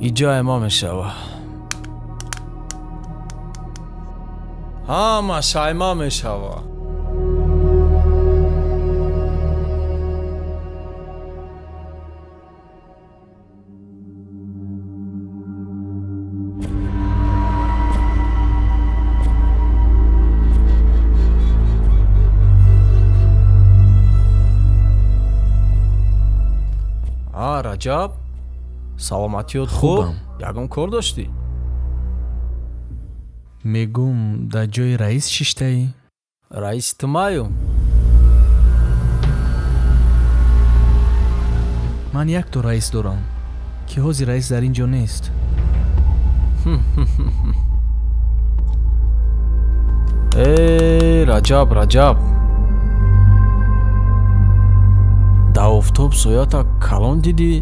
زندگی جای ما میشوه. همه شایما میشوه. раҷаб, саломатиёт хуб? Ягон кор доштӣ? мегум дар ҷои раис шиштаӣ? Раиси тумаю? ман якто раис дорам ки ҳозир раис дар ин ҷо нест. раҷаб, раҷаб. Да офтоб соята калон дидӣ?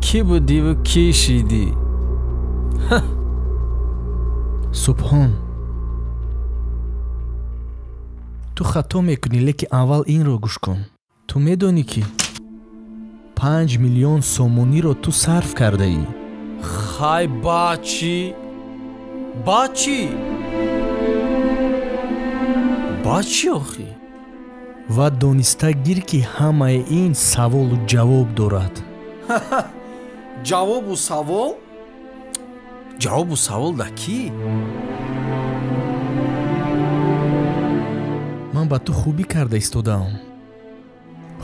Кӣ будиву кӣ шидӣ? субҳон, ту хато мекунӣ, лекин аввал инро гӯш кун. Ту медонӣ ки 5 миллион сомониро ту сарф кардаӣ. Хай бачи? Бачи? Бачи охӣ? ва дониста гир ки ҳамаи ин саволу ҷавоб дорад. ҷавобу савол? ҷавобу савол да кӣ? ман ба ту хубӣ карда истодаам.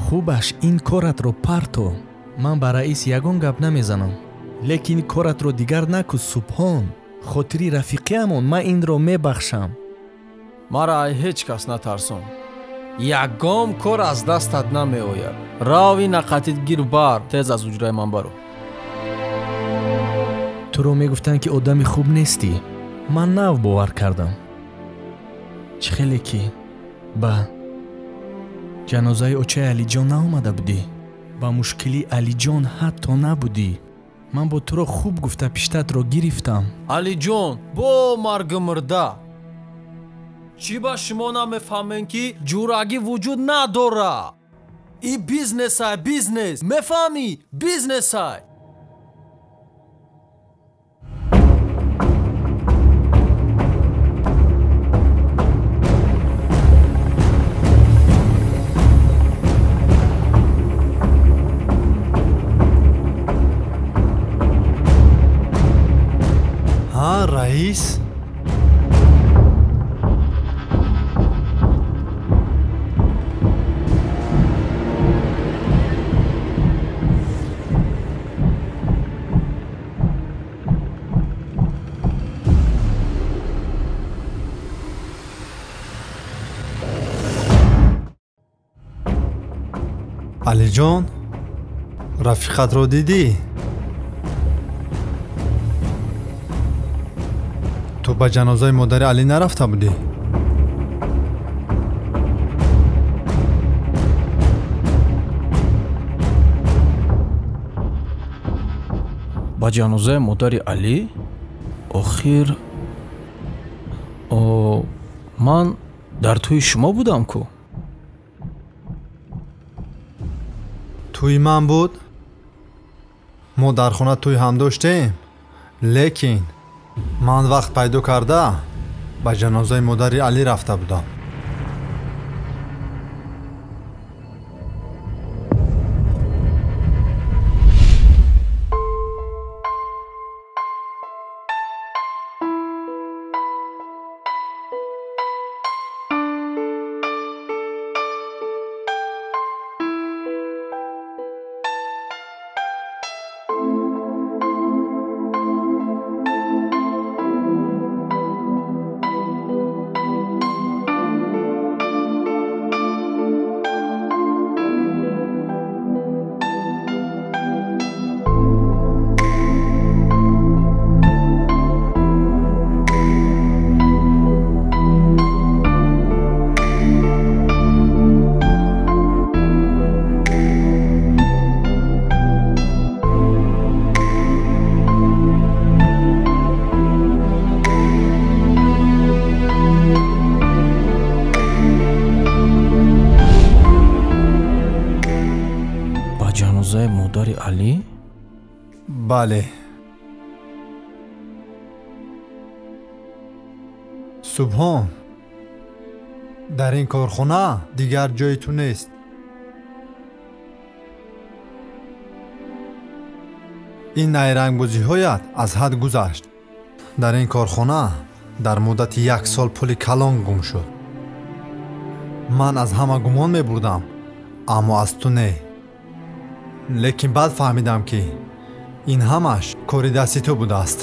хубаш, ин коратро парто. ман ба раис ягон гап намезанам. лекин коратро дигар накун, субҳон. хотири рафиқиамон, ман инро мебахшам. мара ҳеҷ кас натарсон. ягон кор аз дастат намеояд. рави нақатит гир бар, тез аз уҷраи ман баро. туро мегуфтанд ки одами хуб нестӣ. ман нав бовар кардам. чӣ хеле ки ба ҷанозаи очаи алиҷон наомада будӣ. ба мушкили алиҷон ҳатто набудӣ. ман бо туро хуб гуфта пиштатро гирифтам. алиҷон бо маргу мурда. чӣ ба шумо намефаҳмем ки ҷурагӣ вуҷуд надора? И бизнесай, бизнес. мефаҳмӣ? бизнесай. раис? алиҷон, рафиқатро дидӣ? ту ба ҷанозаи модари Али нарафта будӣ? ба ҷанозаи модари Алӣ? охир ман дар тӯи шумо будам ку? тӯи ман буд? мо дар хона тӯи ҳам доштем, лекин ман вақт пайдо карда ба ҷанозаи модари Алӣ рафта будам. ҷанозаи модари Алӣ? бале. субҳон дар ин корхона дигар ҷои ту нест. ин найрангбозиҳоят аз ҳад гузашт. дар ин корхона дар муддати 1 сол пули калон гум шуд. ман аз ҳама гумон мебурдам, аммо аз ту не. лекин баъд фаҳмидам ки ин ҳамаш кори дасти ту будааст.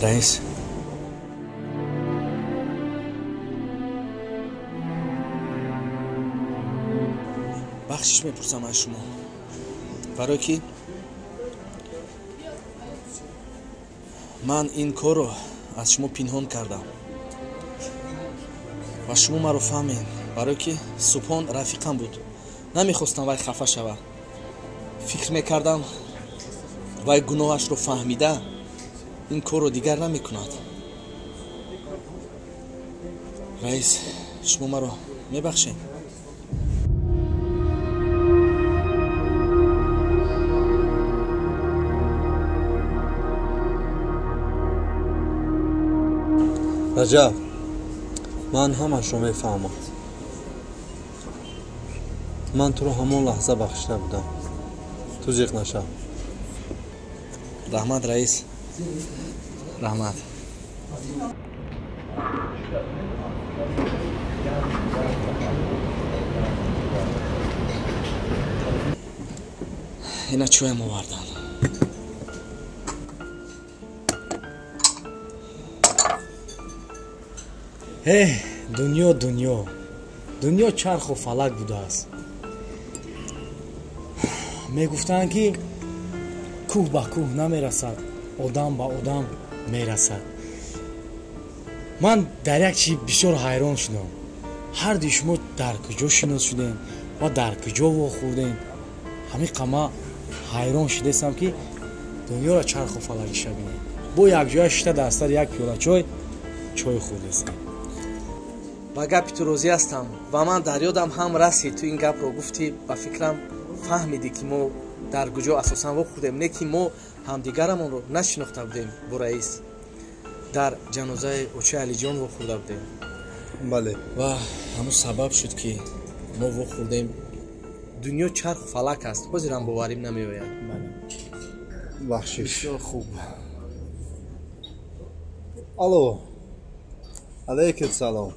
раис, бахшиш мепурсам аз шумо, барои ки ман ин корро аз шумо пинҳон кардам ва шумо маро фаҳмед, барои ки субҳон рафиқам буд. Намехостам вай хафа шавад. фикр мекардам вай гуноҳашро фаҳмида ин корро дигар намекунад. раис, шумо маро мебахшед? раҷаб, ман ҳамашро мефаҳмам. ман туро ҳамон лаҳза бахшида будам. ту зиқ нашав. раҳмат раис, раҳмат. ина чоям овардам. дунё чарху фалак будааст. мегуфтанд ки кӯҳ ба кӯҳ намерасад, одам ба одам мерасад. ман дар як чиз бисёр ҳайрон шудам. ҳардуи шумо дар куҷо шинос шудем ва дар куҷо вохӯрдем. ҳамиқама ҳайрон шудестам ки дунёро чарху фалакиша бинем. бо якҷоя шишта дастар як пиёла чой хӯрдестем. ба гапи ту розӣ ҳастам ва ман дар ёдам ҳам расид. ту ин гапро гуфтӣ, ба фикрам фаҳмидӣ ки мо дар куҷо асосан вохӯрдем, не ки мо ҳамдигарамонро нашинохта будем. бо раис дар ҷанозаи очаи алиҷон вохӯрда будем. бале. ва ҳамун сабаб шуд ки мо вохӯрдем. дунё чарху фалак аст. ҳозирам боварим намеояд. бахшиш. бисёр хуб. алло. алейкум салом.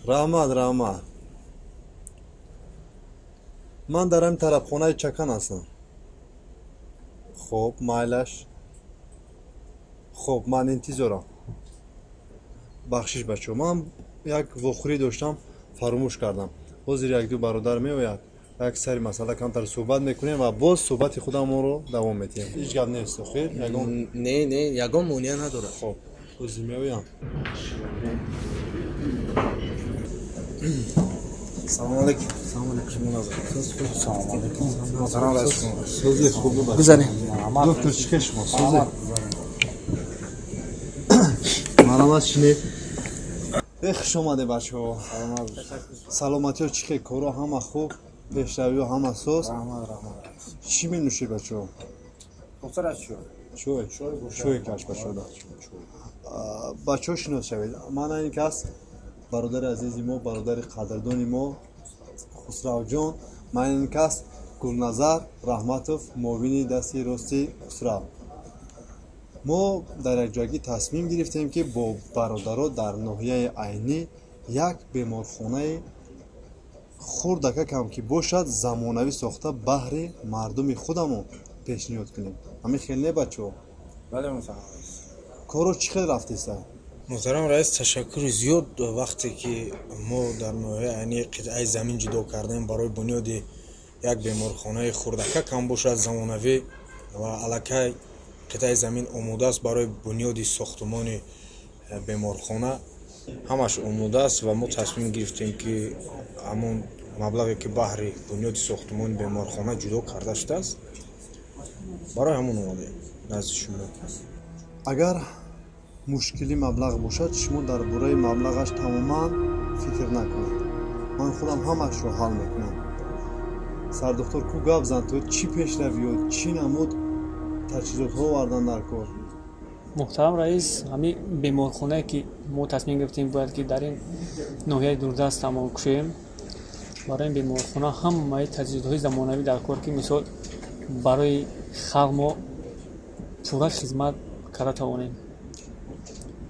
раҳмат. ман дар ҳамин тарабхонаи чакан ҳастам. хуб, майлаш. хуб, ман интизорам. бахшиш бачо, ман як вохӯрӣ доштам, фаромӯш кардам. ҳозир як ду бародар меояд, як сари масъала камтар суҳбат мекунем ва боз суҳбати худамонро давом медиҳем. ҳеҷ гап нест. хир, не, ягон монеа надорад. хуб, ҳозир меоям. Assalomu alaykum. Assalomu alaykum. Assalomu alaykum. Muhtaram rais. So'zli خوبی باشه. گذاریم. دکتر چیکار شما؟ سوزه. مرحبا شنید. خوش اومده بچه‌ها. سلامتی ها چیکه؟ کارا همه خوب، پیشروی همه سوز. چی می‌نوشی بچه‌ها؟ دکتر از چوی کاش بچه‌ها. بچه‌ها شناس شوید. من این کس برادر عزیزی ما، برادر قدردانی ما خسرو جان. من این کس گلنظر رحمتوف، معاون دستی راستی خسرو. ما در یک جایی تصمیم گرفتیم که با برادرها در ناحیه عینی یک بیمارخانه خردکه کم که باشد زمانوی ساخته بهر مردم خودمون پیشنهاد کنیم. همین خیلی نه بچه‌ها. بله محترم رئیس. کارو چقدر رفتیست؟ محترم رئیس تشکر زیاد. وقتی که ما در ناحیه عینی قطعه زمین جدا کردیم برای بنیاد یک بیمارخانه خردکه کم باشد زمانوی و الکی قطعه زمین آماده است برای بنیاد ساختمان بیمارخانه، همش آماده است و ما تصمیم گرفتیم که همون مبلغی که بهر بنیاد ساختمان بیمارخانه جدا کرده شده است برای همون اومده نزد شما. اگر مشکلی مبلغ باشد شما درباره مبلغش تماما فکر نکنید. من خودم همش رو حل میکنم. سردکتر کو گپ زن تو چی پیشروی و چی نمود تجهیزات ها آوردن در کار؟ محترم رئیس، همین بیمارخانه که ما تصمیم گرفتیم باید که در این ناحیه دوردست تمام کنیم. برای این بیمارخانه همه تجهیزات زمانوی در کار که مثال برای خلق ما پورا خدمت کرده توانیم.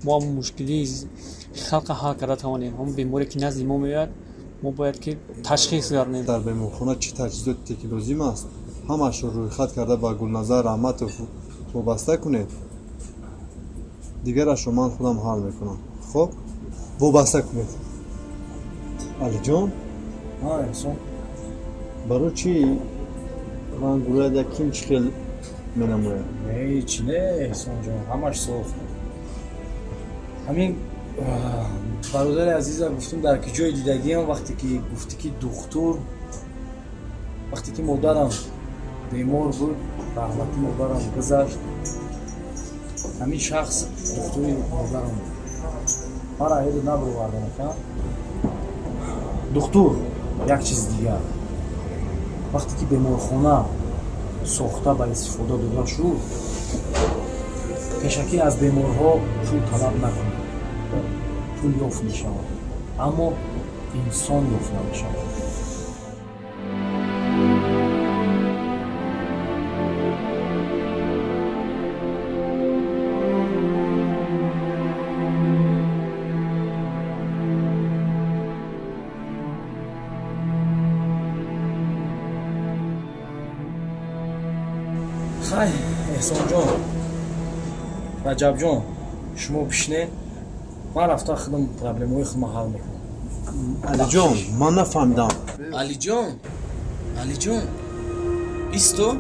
ما مشکلی خلق حل کرده توانیم. هم بیماری که نزد ما میاد ما باید که تشخیص کنیم. در بیمارخانه چی تجهیزات تکنولوژی است؟ همش رو روی خط کرده با گلنظر رحمتوف وابسته کنید. دیگرش رو من خودم حل میکنم. خب وابسته کنید. علی جان احسان برای چی من گروه در کیم چخیل منموید؟ نه چی نه احسان جان، همش صاف. همین برادر عزیزم گفتم در که جای دیدگی هم وقتی که گفتی که دکتر وقتی که مادرم بیمار بود رحمتی مادرم گذشت، همین شخص دکتری مادرم بود. من را هیدو نبروردم کن دکتر یک چیز دیگر وقتی که بیمارخانه ساخته به استفاده داده شد پیشکی از بیمارها پول طلب نکنید. پول یافت می شود اما انسان یافت نمی شود. خیلی احسان جان، رجب جان، شما پیشنه من رفته خودم پرابلم های خودم حل میکنم. علی جان من نفهمیدم. علی جان ایستو.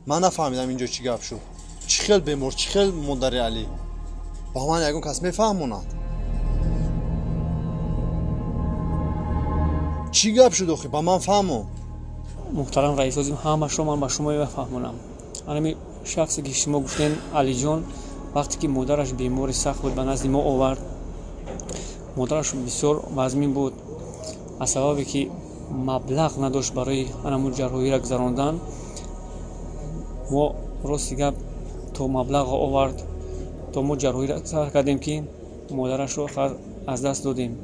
من نفهمیدم اینجا چی گپ شد. چی خیل بیمار، چی خیل مادر علی؟ با من یکون کس میفهموند. چی گپ شد آخی؟ با من فهمون. محترم رئیس عظیم همش رو من با شما میفهمونم. همین شخصی که شما گفتین علی جان وقتی که مادرش بیماری سخت بود به نزد ما آورد، مادرش بسیار وزمین بود، از سببی که مبلغ نداشت برای همون جراحی را گذراندن ما راستی گپ تو مبلغ آورد تا ما جراحی را سر کردیم که مادرش رو از دست دادیم.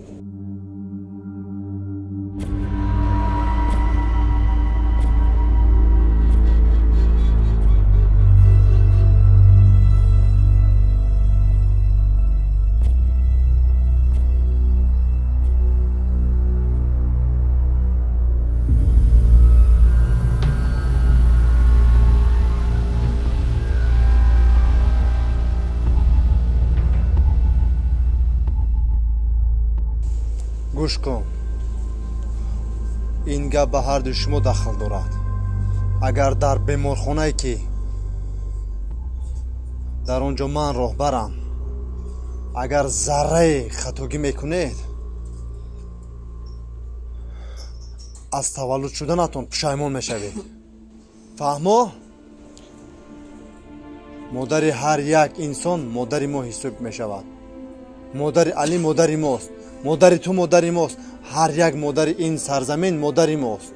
گوش کن این گپ به هر دو شما دخل دارد اگر در بیمارخانه‌ای که در اونجا من راهبرم اگر ذره خطاگی میکنید از تولد شدنتون پشیمون میشوید فهمو؟ مادر هر یک انسان مادر ما حساب میشود مادر علی مادر ماست مادر تو مادر ماست هر یک مادر این سرزمین مادر ماست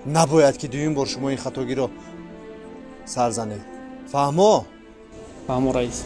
نباید که دویم بار شما این خطاگی را سر زنید فهمو؟ فهمو رئیس.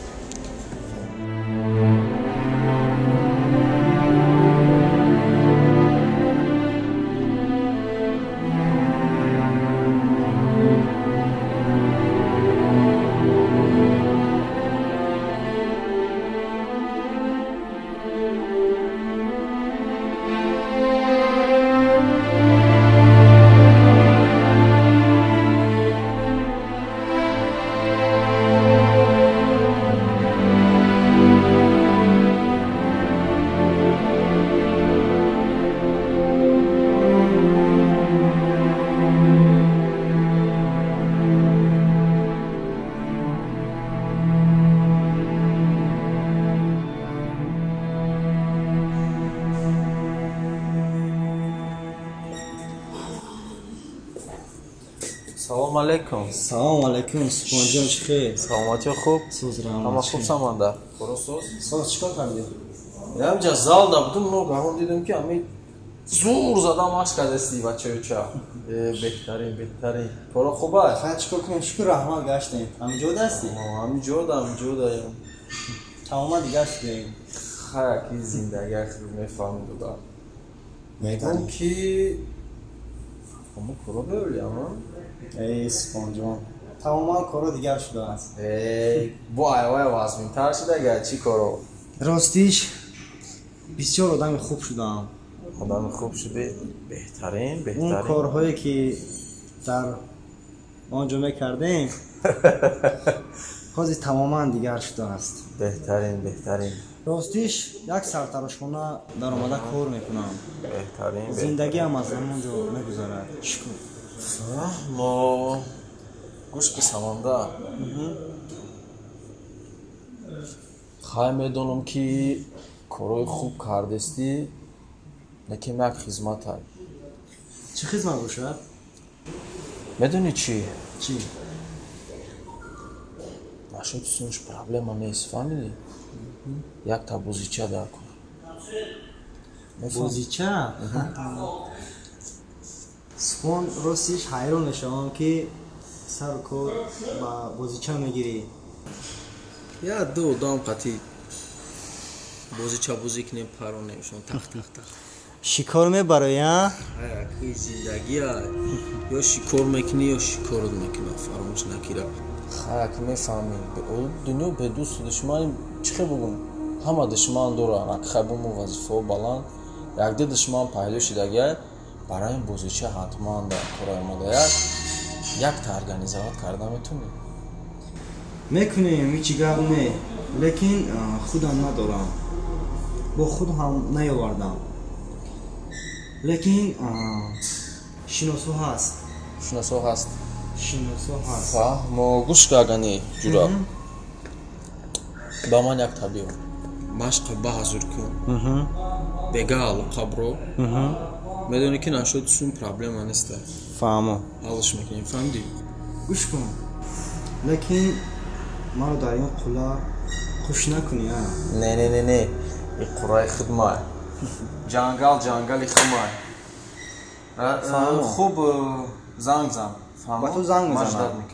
سلام علیکم. سلام علیکم. سپان جان چخیر؟ سلامتی خوب؟ سوز همه خوب سامانده؟ درست سوز چیکار کردی؟ همینجا زال دا بودم نو دیدم که همین زور زدم عشق کردستی بچه بهترین کارا خوبه؟ خیلی چیکار کنیم؟ شکر رحمت گشتیم. همینجا دستی؟ همینجا داریم. تمام دیگه شدیم. خیلی زندگی خیلی میفهمید دادم. میگم که همه کارا ببریم ای سپان جان تمام کارا دیگر شده است. وای واسمین تر شده اگر چی کارو؟ راستیش بسیار آدم خوب شدم. آدم خوب شده؟ بهترین اون کارهایی که در آنجا میکردیم خواهی تماما دیگر شده است. بهترین راستیش یک سرتراشخانه در آمده کار میکنم. بهترین زندگی هم از همونجا میگذارد. شکر ما گوش که سمانده خواهی میدونم که کارای خوب کردستی لیکن یک خدمت هست. چه خدمت باشد؟ میدونی چی؟ چی؟ نشد سونش پرابلم هم نیست فهمیدی؟ یک تا بوزیچه در کن. بوزیچه؟ سپان راستیش حیران میشم که سر کار با بوزیچه میگیری. یا دو دام قطعی بوزیچه بوزی کنیم پرون نمیشون تخت شکار میبره یا؟ این زندگی ها یا شکار میکنی یا شکارت میکنی فراموش نکیره. خیلی میفهمی دنیا به دوست دشمنی چخه بگم همه دشمن دارن اگه خیبون وظیفه بلند یک ده دشمن پیدا شده برای این بوزیچه حتما در کارای ما داید یک تا ارگانیزات کرده میتونی میکنیم هیچی گپ نه لیکن خودم ندارم با خود هم نیاوردم لیکن شناسو هست ما گوش کردنی جورا با من یک طبیع مشق بحضور کن بگه لقب رو میدونی که نشد سون پرابلم نیست فهمو حالش میکنیم فهمدی؟ گوش کن لیکن ما رو در این قلعه خوش نکنی ها؟ نه این قلعه خدمه جنگل خدمه خوب زنگ زن با تو زنگ میزنم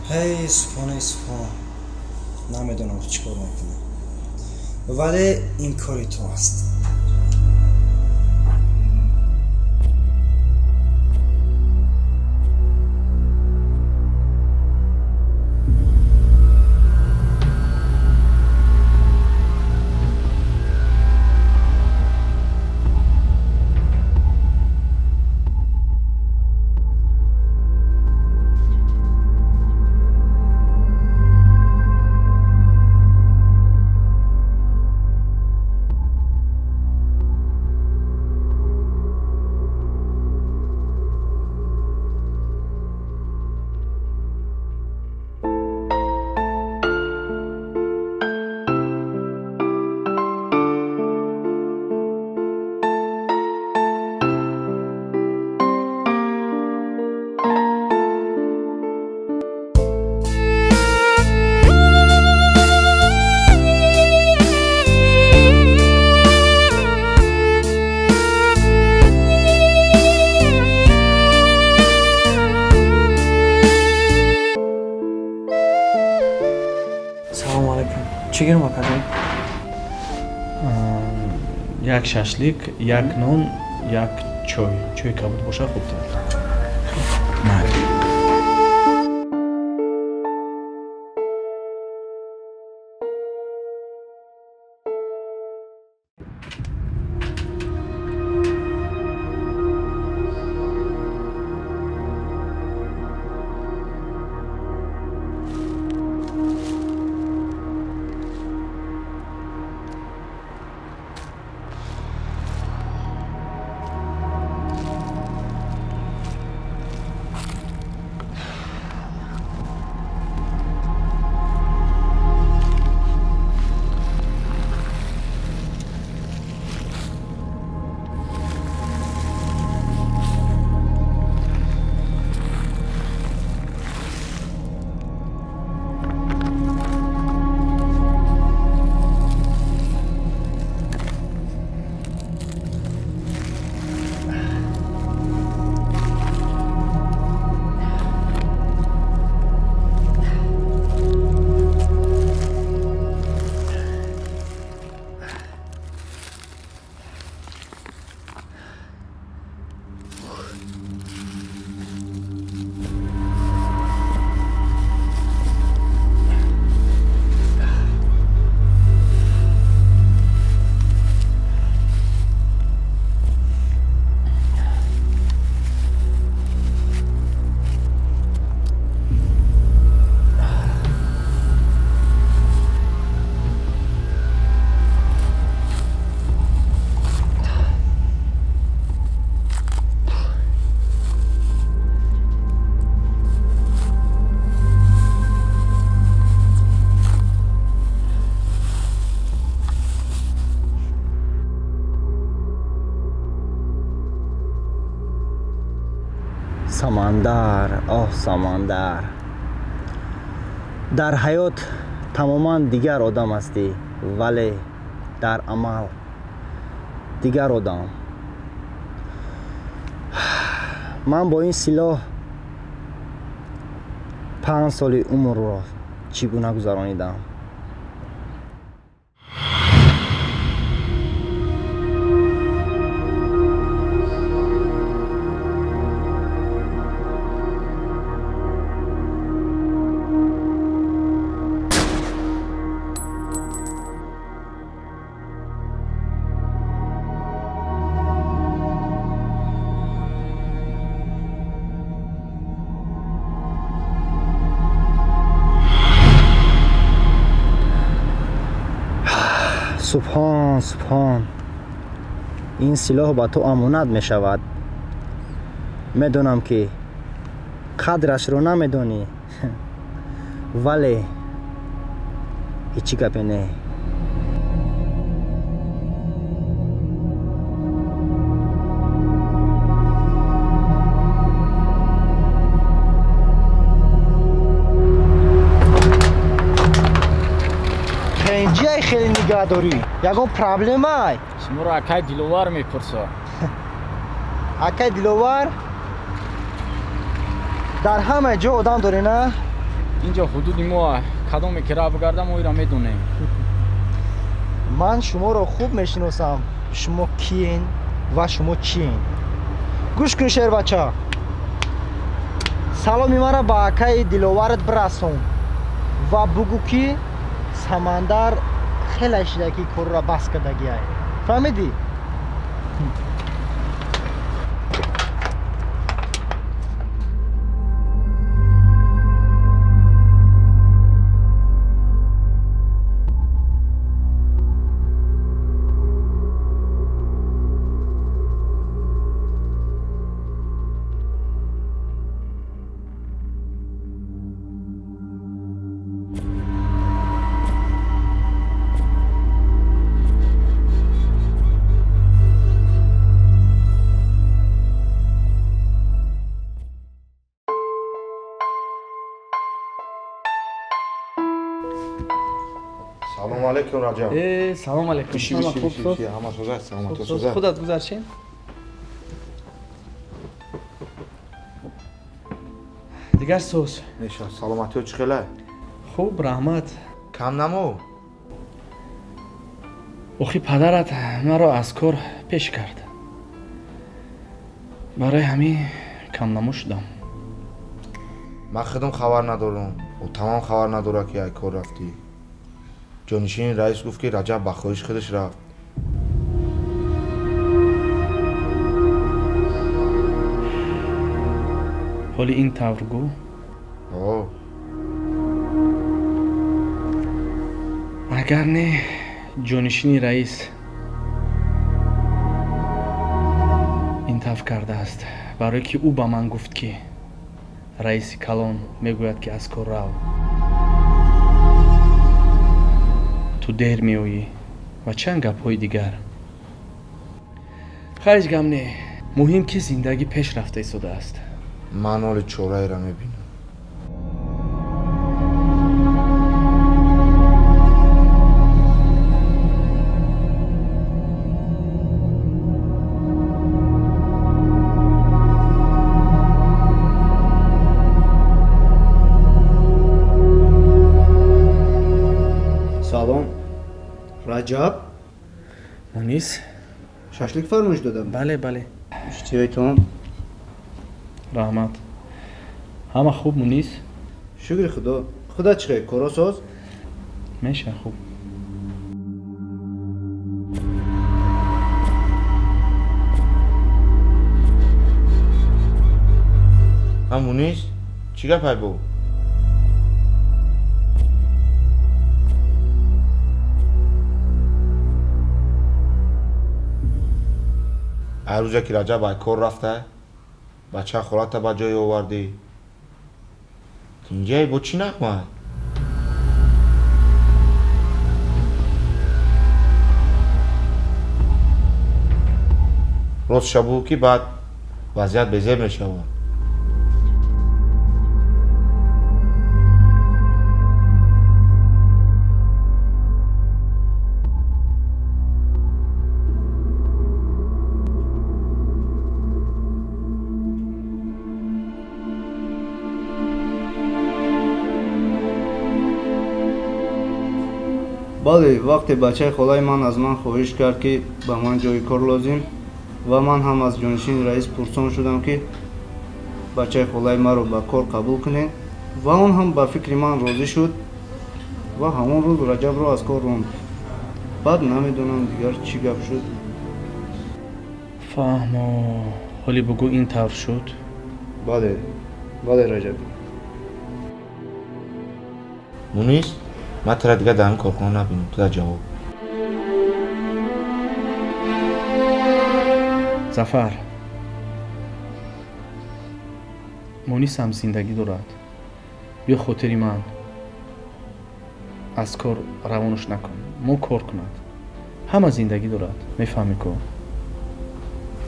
هی سپان نمیدونم چی کار میکنم ولی این کاری تو هست салом алайкум. Чӣ гирма кардем? як шашлик, як нон, як чой. Чой кабуд боша хубтар. Майли. самандар, оҳ самандар. дар ҳаёт тамоман дигар одам ҳастӣ, вале дар амал дигар одам. ман бо ин силоҳ 5 соли умрро чӣ гуна гузаронидам. субҳон субҳон, ин силоҳ ба ту амонат мешавад. медонам ки қадрашро намедонӣ, вале ҳичи гапе не. хеле нигаҳ дорӣ, ягон проблемай? шуморо акай диловар мепурсо. акай диловар? дар ҳама ҷо одам дорӣ, на? инҷо ҳудуди мо, кадоме ки рафт гарда мо иро медонем. ман шуморо хуб мешиносам. шумо киен ва шумо чиен? гӯш кун шербача. саломи мара ба акай диловарат бирасон ва бугӯ ки самандар хеле шида ки корро бас кардагиай. фаҳмидӣ? салом алейкум раҷаб. салом алейкум. ҳама соза, саломат соза. худат гузарчин. дигар соз. неша, саломатиё чӣ хела? хуб, раҳмат. کم نمو. آخی پدرت مرا از کار پیش کرد. برای همین کم نمو شدم. من خودم خبر ندارم و تمام خبر نداره که یک کار رفتی. جانشین رئیس گفت که رجب به خواهش خودش رفت. حالی این طور گو؟ اگر نه جانشین رئیس این طور کرده است برای که او با من گفت که رئیس کلان میگوید که از کار رو تو دیر میویی و چند گپ های دیگر. خیلی گم نه، مهم که زندگی پیش رفته ایستاده است. من حال چورای را میبینم. سلام. رجب؟ مونیس؟ ششلیک فرمایش دادم. بله. اشتیایتون؟ رحمت. همه خوب مونیس؟ شکر خدا. خدا چخیر کارا ساز؟ میشه خوب. مونیس چی گپ بو؟ هر روزه که رجب به کار رفته بچه خورت به جای آوردی اینجا با چی نقمه؟ روز شبو که بعد وضعیت بزر میشه. بله وقتی بچه خالای من از من خواهش کرد که به من جای کار لازم و من هم از جانشین رئیس پرسان شدم که بچه خالای من رو به کار قبول کنین و اون هم به فکر من راضی شد و همون روز رجب رو از کار راند. بعد نمیدونم دیگر چی گپ شد. فهمو. حالی بگو این طور شد؟ بله رجب. مونیس من ترا دیگه در این کارخانه نبینم. تو در جواب. ظفر مونیس هم زندگی دارد. بیا خاطری من از کار روانش نکن. ما کار کند. همه زندگی دارد. میفهمی که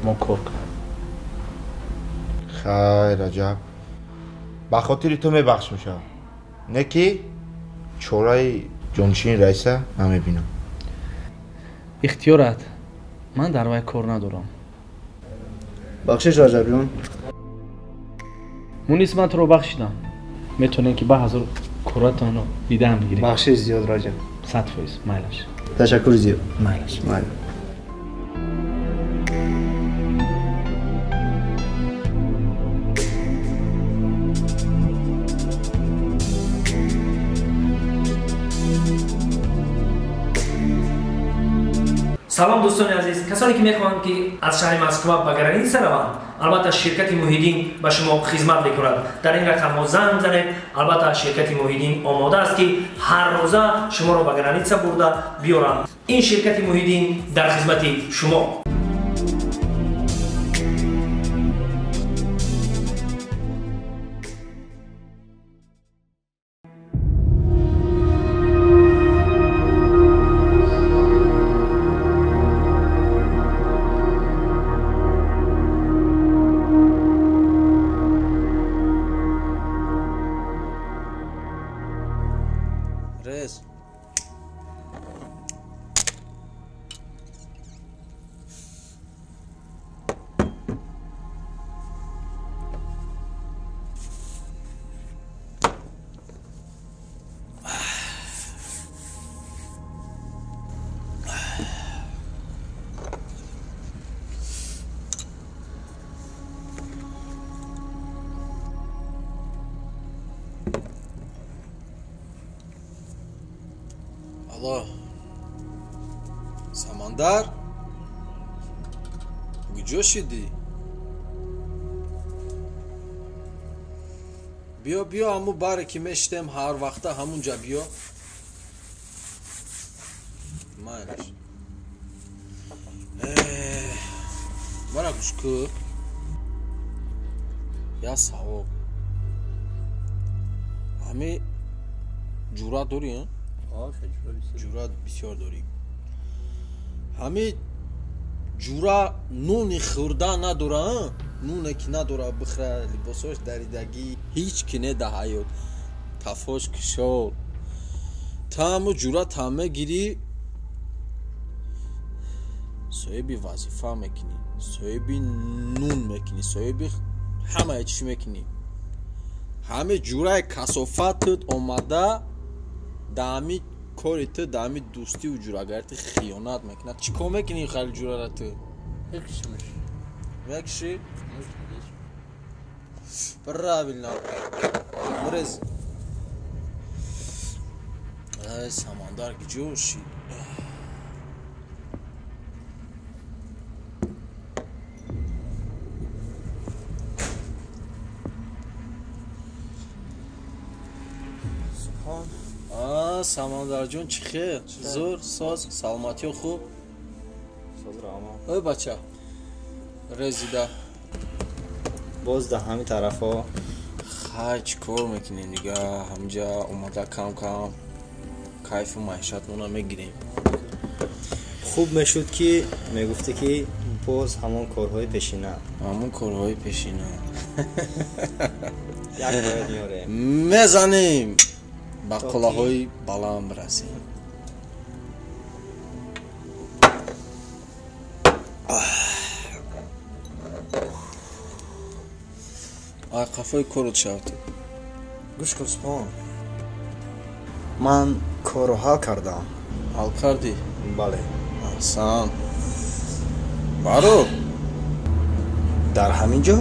ما کار کند. خیر رجب به خاطر تو میبخش میشه. نه که چورای جانشین رئیسه نمیبینم. اختیارت من در وای کار ندارم. بخشش رجب جون. مونیس من تو رو بخشیدم. میتونین که 1000 کاراتون رو دیدم بگیری. بخشش زیاد رجب. 100% مایلش. تشکر زیاد. مایلش. سلام دوستان عزیز، کسانی که میخواهند که از شهر مسکو به گرانیتسا روند، البته شرکت موحدین به شما خدمت میکند. در این رقم ها زنگ زنید. البته شرکت موحدین آماده است که هر روزه شما را به گرانیتسا برده بیارند. این شرکت موحدین در خدمت شما. رئیس алло самандар куҷо шидӣ биё биё ҳаму баре ки мешитем ҳар вақта ҳамунҷа биё майлаш мара гӯш кӯ я савоб ҳами ҷура дорӣ ҷура бисёр дорӣ ҳами ҷура нуни хӯрда надора нуне ки надора бихра либосош даридагӣ ҳеҷ ки неда ҳаёт тафош кишол та ҳаму ҷура таъме гирӣ соҳиби вазифа мекунӣ соҳиби нун мекунӣ соҳиби ҳамаи чӣ мекунӣ ҳами ҷураи касофатат омада да ҳами кори ту да ҳами дӯстиву ҷурагари ту хиёнат мекунад чӣ кор мекунӣ хали ҷурара ту мекушӣ правильно мурез самандар киҷо шид самандарҷон чӣ хел зур соз саломатиё хуб ой бача резида боз да ҳами тарафо хай чӣ кор мекунем дига ҳамҷа омада кам кам кайфу маишатмона мегирем хуб мешуд ки мегуфтӣ ки боз ҳамон корҳои пешина ҳамон корҳои пешина як бояд меорем мезанем ба қулаҳои баланд расем ай қафои корот шавд гӯш кун субҳон ман корро ҳал кардам ҳал кардӣ бале аҳсан баро дар ҳамин ҷо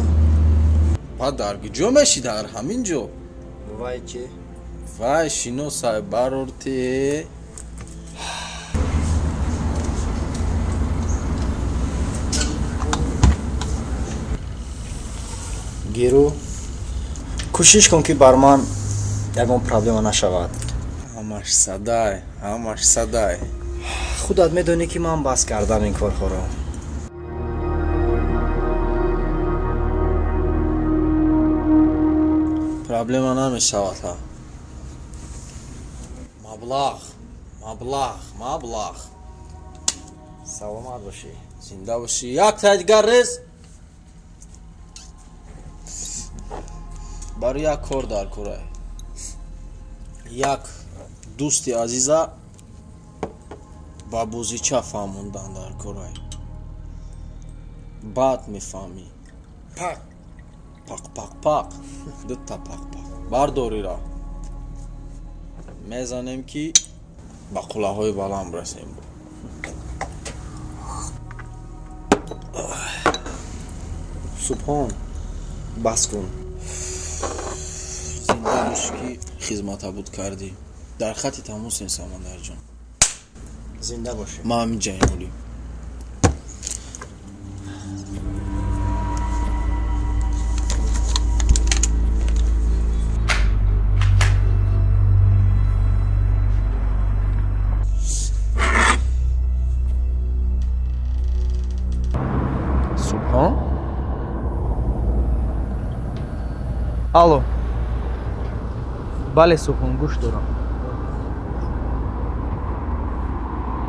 ба дар куҷо мешӣ дар ҳамин ҷо вай чӣ вай шиносай барорте гиру кӯшиш кун ки бар ман ягон проблема нашавад ҳамаш садай худат медонӣ ки ман бас кардам ин корҳоро проблема намешавад маблағ саломат бошӣ зинда бошӣ як тайдигар рез барои як кор дар корай як дӯсти азиза ба бузича фаҳмондан дар корай баъд мефаҳмӣ пақ дута пақ бардорира мезанем ки ба қулаҳои баланд расем субҳон бас кун зинда бош ки хизматабуд кардӣ дар хати тамосем самандарҷон зинда бошӣ ма ҳамин ҷаймолӣ субҳон алло бале субҳон гӯш дорам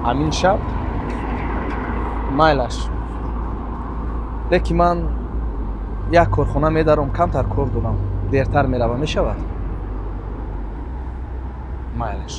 ҳамин шаб майлаш леки ман як корхона медарам камтар кор дорам дертар меравам мешавад майлаш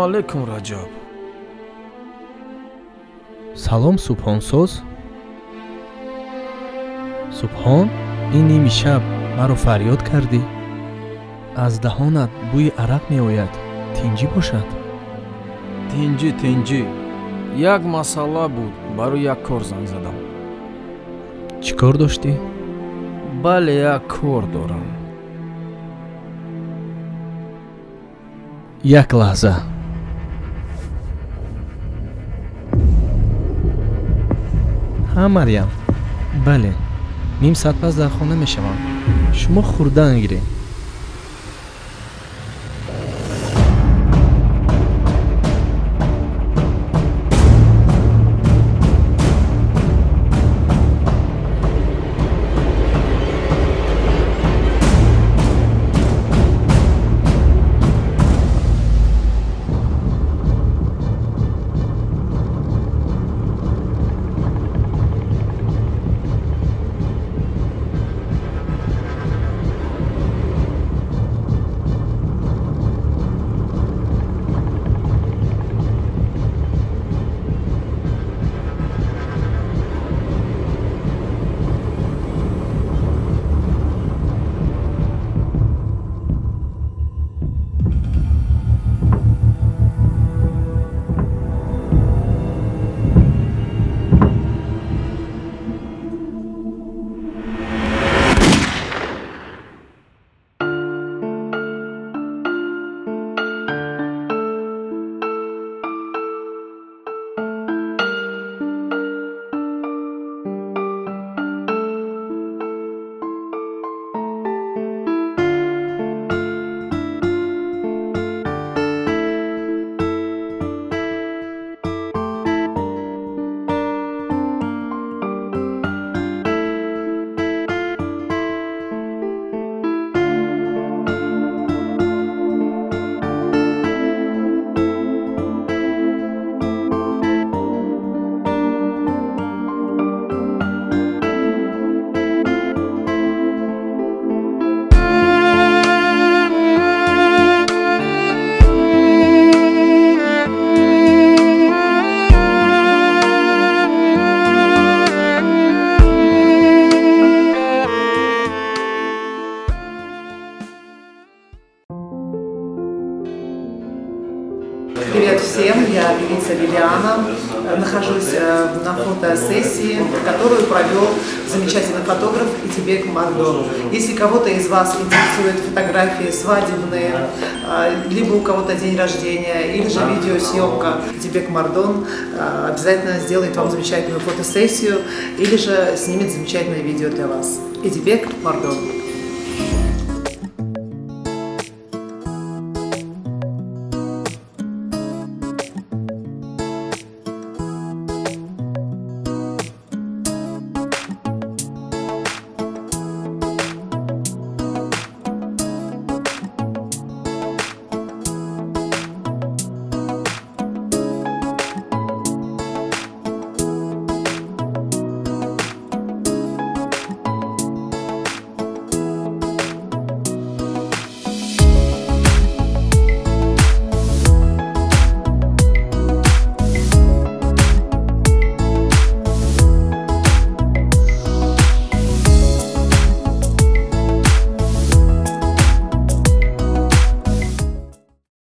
алейкум Раҷаб. салом субҳонсоз. субҳон, ин ними шаб маро фарёд кардӣ. аз даҳонат бӯи арақ меояд. тинҷӣ бошад? Тинҷӣ. Як масъала буд, барои як кор занг задам. чӣ кор доштӣ? Бале, як кор дорам. як лаҳза. ҳа Марьям, бале, ним саат пас дар хона мешавам. шумо хурда нагиред. Привет всем, я певица Лилиана, нахожусь на фотосессии, которую провел замечательный фотограф Итибек Мардон. Если кого-то из вас интересуют фотографии свадебные, либо у кого-то день рождения, или же видеосъемка, Итибек Мардон обязательно сделает вам замечательную фотосессию, или же снимет замечательное видео для вас. Итибек Мардон.